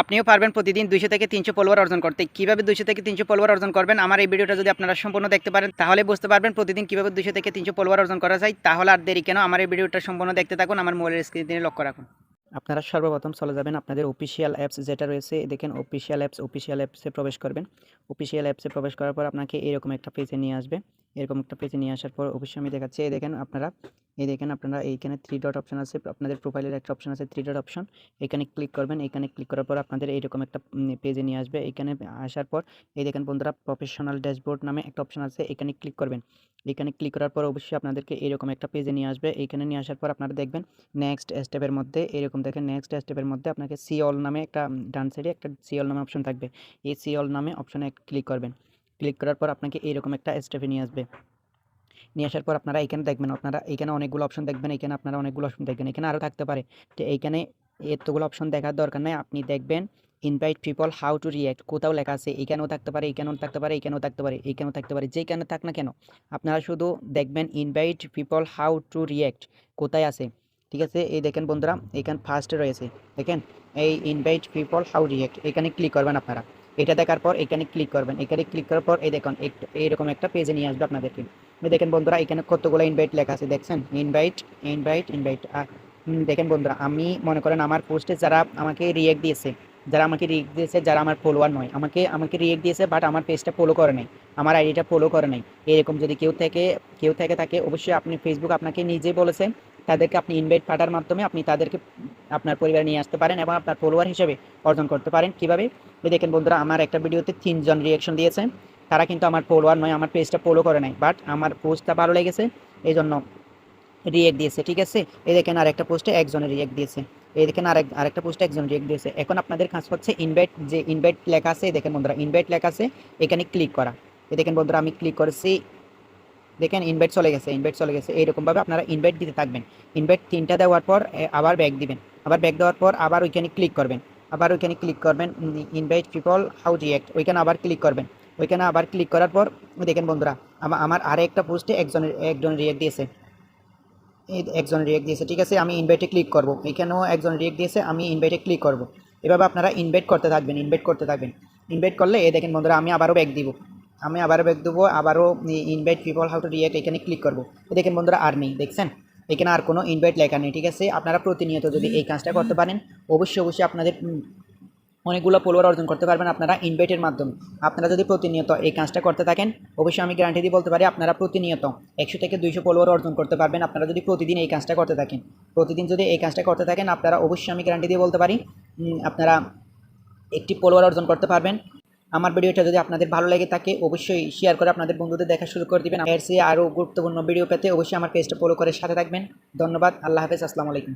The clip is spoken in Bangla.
আপনিও পারবেন প্রতিদিন 200 থেকে 300 ফলোয়ার অর্জন করতে। কিভাবে 200 থেকে 300 ফলোয়ার অর্জন করবেন, আমার এই ভিডিওটা যদি আপনারা সম্পূর্ণ দেখতে পারেন তাহলে বুঝতে পারবেন প্রতিদিন কিভাবে 200 থেকে 300 ফলোয়ার অর্জন করা যায়। তাহলে আর দেরি কেন, আমার এই ভিডিওটা সম্পূর্ণ দেখতে থাকুন, আমার মোবাইলের স্ক্রিনে লক্ষ্য রাখুন। আপনারা সর্বপ্রথম চলে যাবেন আপনাদের অফিসিয়াল অ্যাপস যেটা রয়েছে, দেখেন অফিসিয়াল অ্যাপসে প্রবেশ করবেন। অফিসিয়াল অ্যাপসে প্রবেশ করার পর আপনাকে এরকম একটা পেজে নিয়ে আসবে। এরকম একটা পেজে নিয়ে আসার পর অবশ্যই আমি দেখাচ্ছি, এই দেখেন আপনারা এইখানে 3 ডট অপশন আছে, আপনাদের প্রোফাইলের একটা অপশন আছে 3 ডট অপশন। এখানে ক্লিক করবেন। এখানে ক্লিক করার পর আপনাদের এইরকম একটা পেজে নিয়ে আসবে। এখানে আসার পর এই দেখেন বন্ধুরা, প্রফেশনাল ড্যাশবোর্ড নামে একটা অপশন আছে, এখানে ক্লিক করবেন। এখানে ক্লিক করার পর অবশ্যই আপনাদেরকে এরকম একটা পেজে নিয়ে আসবে। এখানে নিয়ে আসার পর আপনারা দেখবেন নেক্সট স্টেপের মধ্যে এরকম দেখেন, নেক্সট স্টেপের মধ্যে আপনাকে সি অল নামে একটা ডান সাইডে একটা সি অল নামে অপশন থাকবে। এই সি অল নামে অপশনে ক্লিক করবেন। ক্লিক করার পর আপনাকে এরকম একটা স্টেপে নিয়ে আসবে। নিয়ে আসার পর আপনারা এখানে দেখবেন, আপনারা এখানে অনেকগুলো অপশন দেখবেন, এখানে আপনারা অনেকগুলো অপশন দেখবেন, এখানে আরও থাকতে পারে। তো এইখানে এতগুলো অপশন দেখার দরকার নাই, আপনি দেখবেন invite people how to react কোথাও লেখা আছে, এখানেও থাকতে পারে, এখানেও থাকতে পারে, এখানেও থাকতে পারে, এখানেও থাকতে পারে, যেখানে থাক না কেন আপনারা শুধু দেখবেন invite people how to react কোথায় আছে। ঠিক আছে, এই দেখেন বন্ধুরা, এখানে ফার্স্টে রয়েছে, দেখেন এই ইনভাইট পিপল হাউ রিয়্যাক্ট, এখানে ক্লিক করবেন আপনারা। এটা দেখার পর এখানে ক্লিক করবেন। এখানে ক্লিক করার পর এই দেখুন এইরকম একটা পেজে নিয়ে আসবে আপনাদেরকে। দেখেন বন্ধুরা, এখানে কতগুলো ইনভাইট লেখা আছে দেখছেন, ইনভাইট ইনভাইট ইনভাইট। দেখেন বন্ধুরা, আমি মনে করেন আমার পোস্টে যারা আমাকে রিয়েক্ট দিয়েছে, যারা আমার ফলোয়ার নয়, আমাকে রিয়েক্ট দিয়েছে বাট আমার পেজটা ফলো করে নাই, আমার আইডিটা ফলো করে নাই, এরকম যদি কেউ থেকে থাকে, অবশ্যই আপনি ফেসবুক আপনাকে নিজে বলেছে, তাদেরকে আপনি ইনভাইট পাঠার মাধ্যমে আপনি তাদেরকে আপনার পরিবারে নিয়ে আসতে পারেন এবং আপনার ফলোয়ার হিসেবে অর্জন করতে পারেন। কীভাবে? দেখেন বন্ধুরা, আমার একটা ভিডিওতে 3 জন রিয়াকশন দিয়েছে, তারা কিন্তু আমার ফলোয়ার নয়, আমার পেজটা ফলো করে নাই, বাট আমার পোস্টটা ভালো লেগেছে এই জন্য রিয়েক্ট দিয়েছে। ঠিক আছে, এই দেখেন আরেকটা পোস্টে একজনের রিয়েক্ট দিয়েছে, এই দেখেন আরেকটা পোস্টে একজন রিয়েক্ট দিয়েছে। এখন আপনাদের কাজ হচ্ছে ইনভাইট লেখা আছে, দেখেন বন্ধুরা ইনভাইট লেখা আছে, এখানে ক্লিক করা। এই দেখেন বন্ধুরা, আমি ক্লিক করেছি, দেখেন ইনভাইট চলে গেছে। এইরকমভাবে আপনারা ইনভাইট দিতে থাকবেন। ইনভাইট 3টা দেওয়ার পর আবার ব্যাক দিবেন, আবার ব্যাক দেওয়ার পর আবার ওইখানে ক্লিক করবেন, ইনভাইট পিপল হাউ রিয়েক্ট, ওইখানে আবার ক্লিক করবেন। ওইখানে আবার ক্লিক করার পর দেখেন বন্ধুরা, আমার আরেকটা পোস্টে একজন রিয়েক্ট দিয়েছে, একজন রিয়েক্ট দিয়েছে। ঠিক আছে, আমি ইনভাইটে ক্লিক করব, এখানেও একজন রিয়েক্ট দিয়েছে, আমি ইনভাইটে ক্লিক করব। এভাবে আপনারা ইনভাইট করতে থাকবেন। ইনভাইট করলে এই দেখেন বন্ধুরা, আমি আবারও ব্যাক দেবো, আবারও invite people how to react, এখানে ক্লিক করব। দেখেন বন্ধুরা, আর নেই, দেখছেন এখানে আর কোনো ইনভাইট লেখা নেই। ঠিক আছে, আপনারা প্রতিনিয়ত যদি এই কাজটা করতে পারেন, অবশ্যই আপনাদের অনেকগুলো ফলোয়ার অর্জন করতে পারবেন আপনারা ইনভাইটের মাধ্যমে। আপনারা যদি প্রতিনিয়ত এই কাজটা করতে থাকেন, অবশ্যই আমি গ্যারান্টি দিয়ে বলতে পারি আপনারা প্রতিনিয়ত 100 থেকে 200 ফলোয়ার অর্জন করতে পারবেন। আপনারা যদি প্রতিদিন এই কাজটা করতে থাকেন, আপনারা অবশ্যই আমি গ্যারান্টি দিয়ে বলতে পারি আপনারা একটি ফলোয়ার অর্জন করতে পারবেন। আমার ভিডিওটা যদি আপনাদের ভালো লেগে থাকে, অবশ্যই শেয়ার করে আপনাদের বন্ধুদের দেখা শুরু করে দিবেন। এর চেয়ে আরও গুরুত্বপূর্ণ ভিডিও পেতে অবশ্যই আমার পেজটা ফলো করে সাথে থাকবেন। ধন্যবাদ, আল্লাহ হাফেজ, আসসালামু আলাইকুম।